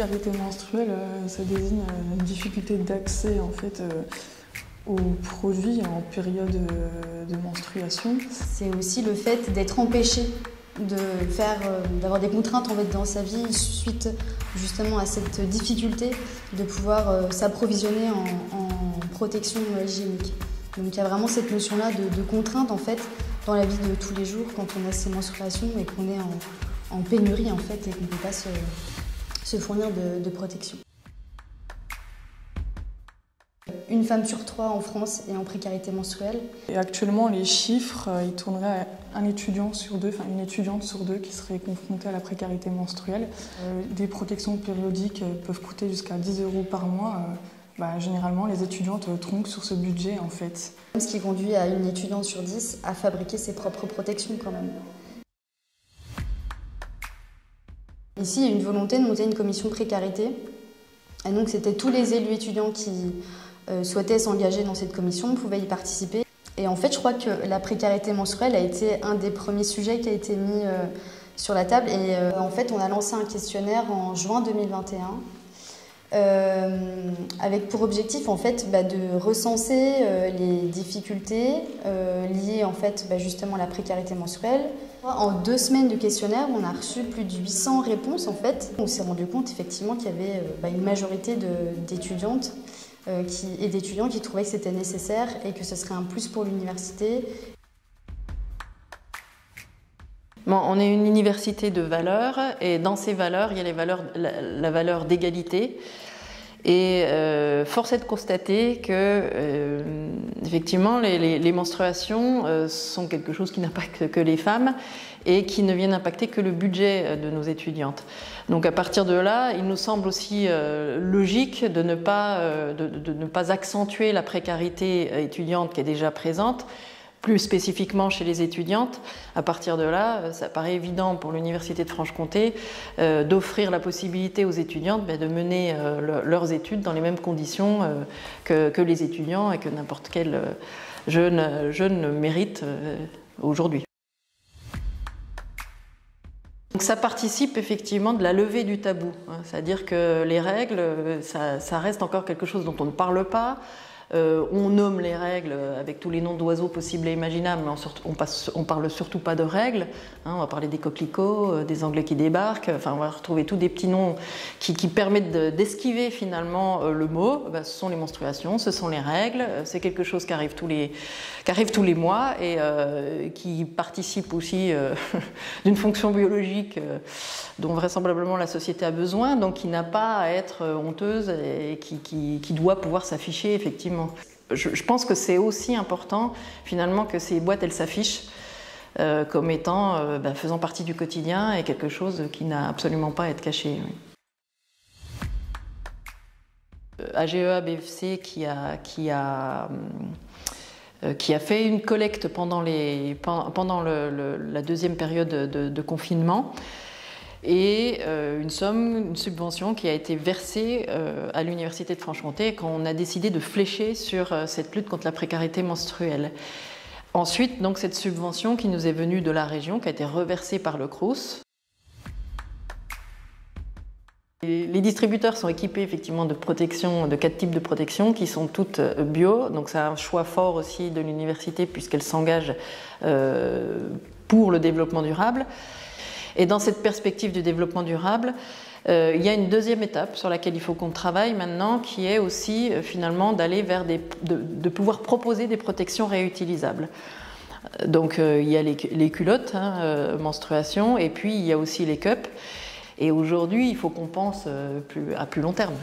précarité menstruelle, ça désigne une difficulté d'accès en fait aux produits en période de menstruation. C'est aussi le fait d'être empêché d'avoir des contraintes en fait, dans sa vie suite justement à cette difficulté de pouvoir s'approvisionner en protection hygiénique. Donc il y a vraiment cette notion-là de contrainte en fait dans la vie de tous les jours quand on a ces menstruations et qu'on est en pénurie en fait et qu'on ne peut pas se fournir de protection. Une femme sur 3 en France est en précarité menstruelle. Et actuellement, les chiffres, ils tourneraient à un étudiant sur deux, enfin une étudiante sur deux qui serait confrontée à la précarité menstruelle. Des protections périodiques peuvent coûter jusqu'à 10 € par mois. Généralement, les étudiantes tronquent sur ce budget en fait. Ce qui conduit à une étudiante sur 10 à fabriquer ses propres protections quand même. Ici, il y a une volonté de monter une commission précarité. Et donc, c'était tous les élus étudiants qui souhaitaient s'engager dans cette commission, pouvaient y participer. Et en fait, je crois que la précarité menstruelle a été un des premiers sujets qui a été mis sur la table. Et en fait, on a lancé un questionnaire en juin 2021 avec pour objectif en fait, de recenser les difficultés liées en fait, justement à la précarité menstruelle. En 2 semaines de questionnaire, on a reçu plus de 800 réponses en fait. On s'est rendu compte effectivement qu'il y avait une majorité d'étudiantes et d'étudiants qui trouvaient que c'était nécessaire et que ce serait un plus pour l'université. Bon, on est une université de valeurs et dans ces valeurs, il y a la valeur d'égalité. Et force est de constater que, effectivement, les menstruations sont quelque chose qui n'impacte que les femmes et qui ne viennent impacter que le budget de nos étudiantes. Donc à partir de là, il nous semble aussi logique de ne pas accentuer la précarité étudiante qui est déjà présente, plus spécifiquement chez les étudiantes. À partir de là, ça paraît évident pour l'Université de Franche-Comté d'offrir la possibilité aux étudiantes de mener leurs études dans les mêmes conditions que les étudiants et que n'importe quel jeune mérite aujourd'hui. Donc ça participe effectivement de la levée du tabou, c'est-à-dire que les règles, ça reste encore quelque chose dont on ne parle pas. On nomme les règles avec tous les noms d'oiseaux possibles et imaginables, mais on parle surtout pas de règles. On va parler des coquelicots, des Anglais qui débarquent, enfin on va retrouver tous des petits noms qui permettent d'esquiver finalement le mot. Ce sont les menstruations, ce sont les règles, c'est quelque chose qui arrive tous les mois et qui participe aussi d'une fonction biologique dont vraisemblablement la société a besoin, donc qui n'a pas à être honteuse et qui doit pouvoir s'afficher effectivement. Je pense que c'est aussi important finalement que ces boîtes elles s'affichent comme étant faisant partie du quotidien et quelque chose qui n'a absolument pas à être caché. Oui. AGEA BFC qui a fait une collecte pendant la deuxième période de confinement et une subvention qui a été versée à l'Université de Franche-Comté quand on a décidé de flécher sur cette lutte contre la précarité menstruelle. Ensuite, donc, cette subvention qui nous est venue de la région, qui a été reversée par le Crous. Les distributeurs sont équipés effectivement de protection, de 4 types de protection qui sont toutes bio, donc c'est un choix fort aussi de l'université puisqu'elle s'engage pour le développement durable. Et dans cette perspective du développement durable, il y a une deuxième étape sur laquelle il faut qu'on travaille maintenant, qui est aussi finalement d'aller vers de pouvoir proposer des protections réutilisables. Donc il y a les culottes, menstruation, et puis il y a aussi les cups. Et aujourd'hui, il faut qu'on pense à plus long terme.